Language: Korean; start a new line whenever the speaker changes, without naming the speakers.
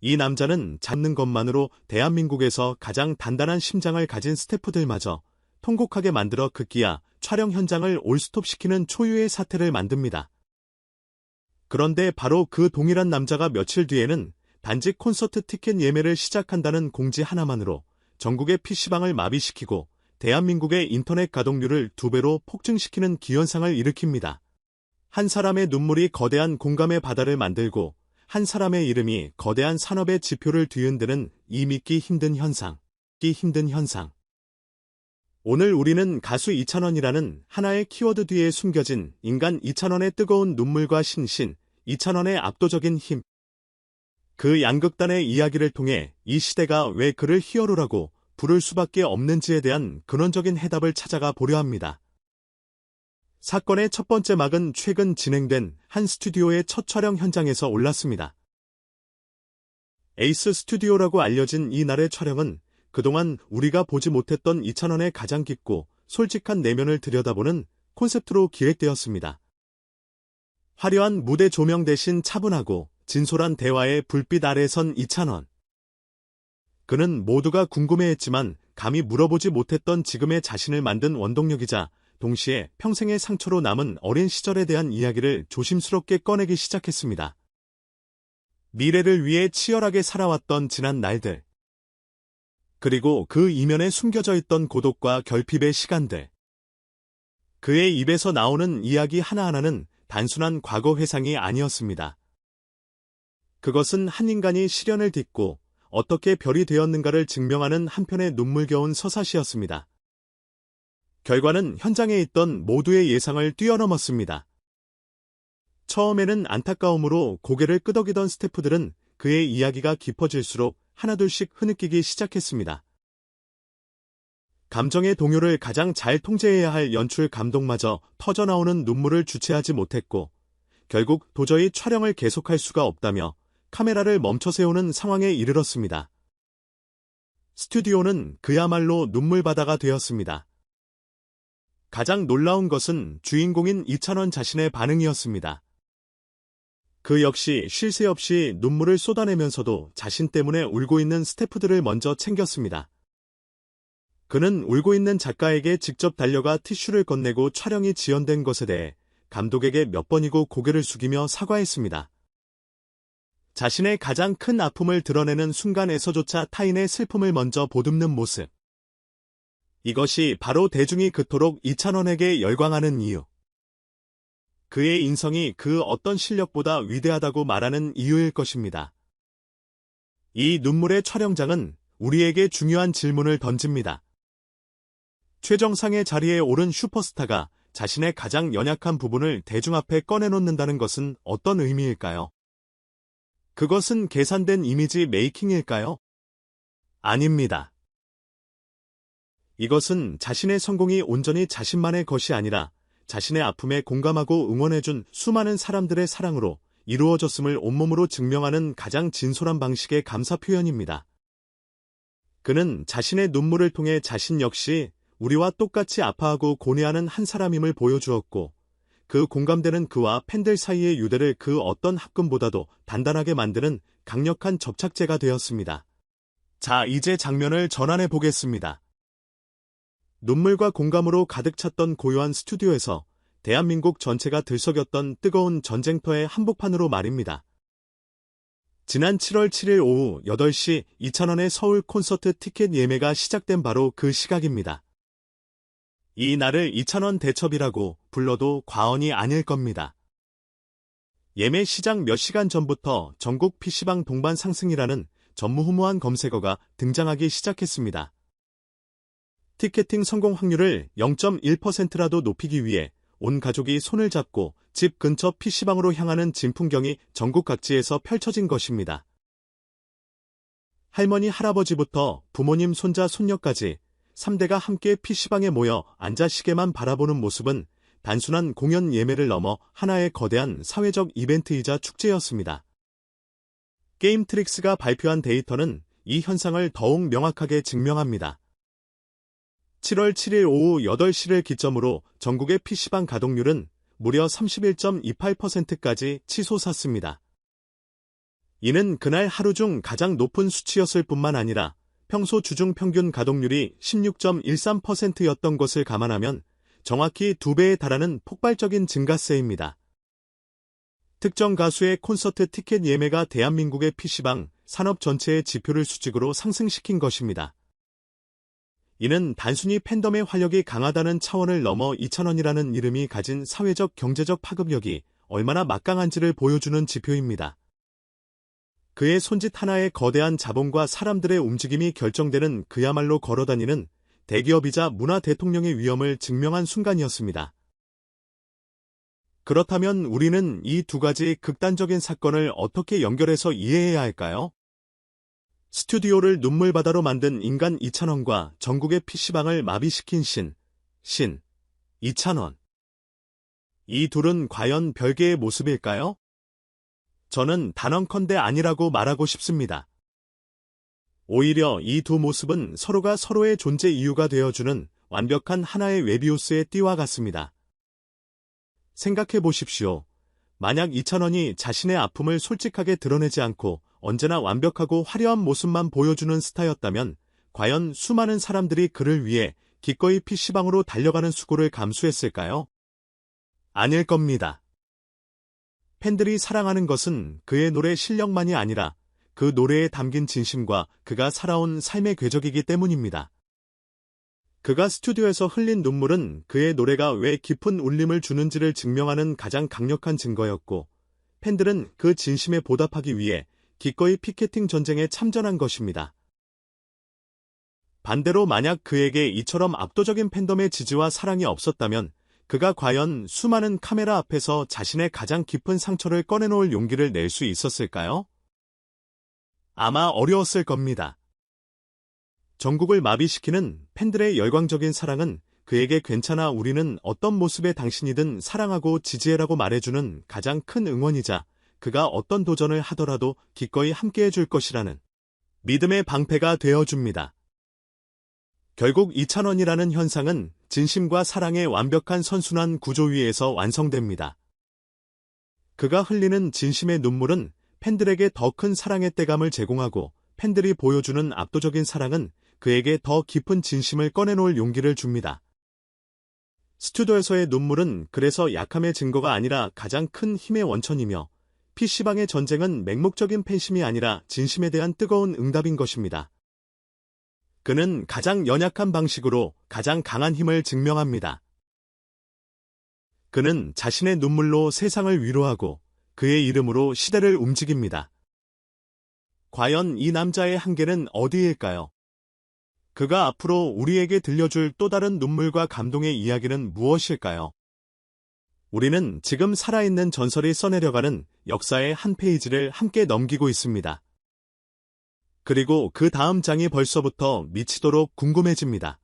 이 남자는 잡는 것만으로 대한민국에서 가장 단단한 심장을 가진 스태프들마저 통곡하게 만들어 급기야 촬영 현장을 올스톱시키는 초유의 사태를 만듭니다. 그런데 바로 그 동일한 남자가 며칠 뒤에는 단지 콘서트 티켓 예매를 시작한다는 공지 하나만으로 전국의 PC방을 마비시키고 대한민국의 인터넷 가동률을 2배로 폭증시키는 기현상을 일으킵니다. 한 사람의 눈물이 거대한 공감의 바다를 만들고 한 사람의 이름이 거대한 산업의 지표를 뒤흔드는 이 믿기 힘든 현상. 오늘 우리는 가수 이찬원이라는 하나의 키워드 뒤에 숨겨진 인간 이찬원의 뜨거운 눈물과 신신, 이찬원의 압도적인 힘. 그 양극단의 이야기를 통해 이 시대가 왜 그를 히어로라고 부를 수밖에 없는지에 대한 근원적인 해답을 찾아가 보려 합니다. 사건의 첫 번째 막은 최근 진행된 한 스튜디오의 첫 촬영 현장에서 올랐습니다. 에이스 스튜디오라고 알려진 이날의 촬영은 그동안 우리가 보지 못했던 이찬원의 가장 깊고 솔직한 내면을 들여다보는 콘셉트로 기획되었습니다. 화려한 무대 조명 대신 차분하고 진솔한 대화의 불빛 아래 선 이찬원. 그는 모두가 궁금해했지만 감히 물어보지 못했던 지금의 자신을 만든 원동력이자 동시에 평생의 상처로 남은 어린 시절에 대한 이야기를 조심스럽게 꺼내기 시작했습니다. 미래를 위해 치열하게 살아왔던 지난 날들. 그리고 그 이면에 숨겨져 있던 고독과 결핍의 시간들. 그의 입에서 나오는 이야기 하나하나는 단순한 과거 회상이 아니었습니다. 그것은 한 인간이 시련을 딛고 어떻게 별이 되었는가를 증명하는 한편의 눈물겨운 서사시였습니다. 결과는 현장에 있던 모두의 예상을 뛰어넘었습니다. 처음에는 안타까움으로 고개를 끄덕이던 스태프들은 그의 이야기가 깊어질수록 하나둘씩 흐느끼기 시작했습니다. 감정의 동요를 가장 잘 통제해야 할 연출 감독마저 터져나오는 눈물을 주체하지 못했고 결국 도저히 촬영을 계속할 수가 없다며 카메라를 멈춰 세우는 상황에 이르렀습니다. 스튜디오는 그야말로 눈물바다가 되었습니다. 가장 놀라운 것은 주인공인 이찬원 자신의 반응이었습니다. 그 역시 쉴 새 없이 눈물을 쏟아내면서도 자신 때문에 울고 있는 스태프들을 먼저 챙겼습니다. 그는 울고 있는 작가에게 직접 달려가 티슈를 건네고 촬영이 지연된 것에 대해 감독에게 몇 번이고 고개를 숙이며 사과했습니다. 자신의 가장 큰 아픔을 드러내는 순간에서조차 타인의 슬픔을 먼저 보듬는 모습. 이것이 바로 대중이 그토록 이찬원에게 열광하는 이유. 그의 인성이 그 어떤 실력보다 위대하다고 말하는 이유일 것입니다. 이 눈물의 촬영장은 우리에게 중요한 질문을 던집니다. 최정상의 자리에 오른 슈퍼스타가 자신의 가장 연약한 부분을 대중 앞에 꺼내놓는다는 것은 어떤 의미일까요? 그것은 계산된 이미지 메이킹일까요? 아닙니다. 이것은 자신의 성공이 온전히 자신만의 것이 아니라 자신의 아픔에 공감하고 응원해준 수많은 사람들의 사랑으로 이루어졌음을 온몸으로 증명하는 가장 진솔한 방식의 감사 표현입니다. 그는 자신의 눈물을 통해 자신 역시 우리와 똑같이 아파하고 고뇌하는 한 사람임을 보여주었고 그 공감되는 그와 팬들 사이의 유대를 그 어떤 합금보다도 단단하게 만드는 강력한 접착제가 되었습니다. 자, 이제 장면을 전환해 보겠습니다. 눈물과 공감으로 가득 찼던 고요한 스튜디오에서 대한민국 전체가 들썩였던 뜨거운 전쟁터의 한복판으로 말입니다. 지난 7월 7일 오후 8시 이찬원의 서울 콘서트 티켓 예매가 시작된 바로 그 시각입니다. 이 날을 이찬원 대첩이라고 불러도 과언이 아닐 겁니다. 예매 시작 몇 시간 전부터 전국 PC방 동반 상승이라는 전무후무한 검색어가 등장하기 시작했습니다. 티켓팅 성공 확률을 0.1%라도 높이기 위해 온 가족이 손을 잡고 집 근처 PC방으로 향하는 진풍경이 전국 각지에서 펼쳐진 것입니다. 할머니, 할아버지부터 부모님, 손자, 손녀까지 3대가 함께 PC방에 모여 앉아 시계만 바라보는 모습은 단순한 공연 예매를 넘어 하나의 거대한 사회적 이벤트이자 축제였습니다. 게임트릭스가 발표한 데이터는 이 현상을 더욱 명확하게 증명합니다. 7월 7일 오후 8시를 기점으로 전국의 PC방 가동률은 무려 31.28%까지 치솟았습니다. 이는 그날 하루 중 가장 높은 수치였을 뿐만 아니라 평소 주중 평균 가동률이 16.13%였던 것을 감안하면 정확히 2배에 달하는 폭발적인 증가세입니다. 특정 가수의 콘서트 티켓 예매가 대한민국의 PC방 산업 전체의 지표를 수직으로 상승시킨 것입니다. 이는 단순히 팬덤의 활력이 강하다는 차원을 넘어 이찬원이라는 이름이 가진 사회적 경제적 파급력이 얼마나 막강한지를 보여주는 지표입니다. 그의 손짓 하나에 거대한 자본과 사람들의 움직임이 결정되는 그야말로 걸어다니는 대기업이자 문화 대통령의 위엄을 증명한 순간이었습니다. 그렇다면 우리는 이 두 가지 극단적인 사건을 어떻게 연결해서 이해해야 할까요? 스튜디오를 눈물바다로 만든 인간 이찬원과 전국의 PC방을 마비시킨 신 이찬원. 이 둘은 과연 별개의 모습일까요? 저는 단언컨대 아니라고 말하고 싶습니다. 오히려 이 두 모습은 서로가 서로의 존재 이유가 되어주는 완벽한 하나의 웨비우스의 띠와 같습니다. 생각해 보십시오. 만약 이찬원이 자신의 아픔을 솔직하게 드러내지 않고 언제나 완벽하고 화려한 모습만 보여주는 스타였다면 과연 수많은 사람들이 그를 위해 기꺼이 PC방으로 달려가는 수고를 감수했을까요? 아닐 겁니다. 팬들이 사랑하는 것은 그의 노래 실력만이 아니라 그 노래에 담긴 진심과 그가 살아온 삶의 궤적이기 때문입니다. 그가 스튜디오에서 흘린 눈물은 그의 노래가 왜 깊은 울림을 주는지를 증명하는 가장 강력한 증거였고, 팬들은 그 진심에 보답하기 위해 기꺼이 피케팅 전쟁에 참전한 것입니다. 반대로 만약 그에게 이처럼 압도적인 팬덤의 지지와 사랑이 없었다면 그가 과연 수많은 카메라 앞에서 자신의 가장 깊은 상처를 꺼내놓을 용기를 낼 수 있었을까요? 아마 어려웠을 겁니다. 전국을 마비시키는 팬들의 열광적인 사랑은 그에게 괜찮아 우리는 어떤 모습의 당신이든 사랑하고 지지해라고 말해주는 가장 큰 응원이자 그가 어떤 도전을 하더라도 기꺼이 함께해 줄 것이라는 믿음의 방패가 되어줍니다. 결국 이찬원이라는 현상은 진심과 사랑의 완벽한 선순환 구조 위에서 완성됩니다. 그가 흘리는 진심의 눈물은 팬들에게 더 큰 사랑의 떼감을 제공하고 팬들이 보여주는 압도적인 사랑은 그에게 더 깊은 진심을 꺼내놓을 용기를 줍니다. 스튜디오에서의 눈물은 그래서 약함의 증거가 아니라 가장 큰 힘의 원천이며 PC방의 전쟁은 맹목적인 팬심이 아니라 진심에 대한 뜨거운 응답인 것입니다. 그는 가장 연약한 방식으로 가장 강한 힘을 증명합니다. 그는 자신의 눈물로 세상을 위로하고 그의 이름으로 시대를 움직입니다. 과연 이 남자의 한계는 어디일까요? 그가 앞으로 우리에게 들려줄 또 다른 눈물과 감동의 이야기는 무엇일까요? 우리는 지금 살아있는 전설이 써내려가는 역사의 한 페이지를 함께 넘기고 있습니다. 그리고 그 다음 장이 벌써부터 미치도록 궁금해집니다.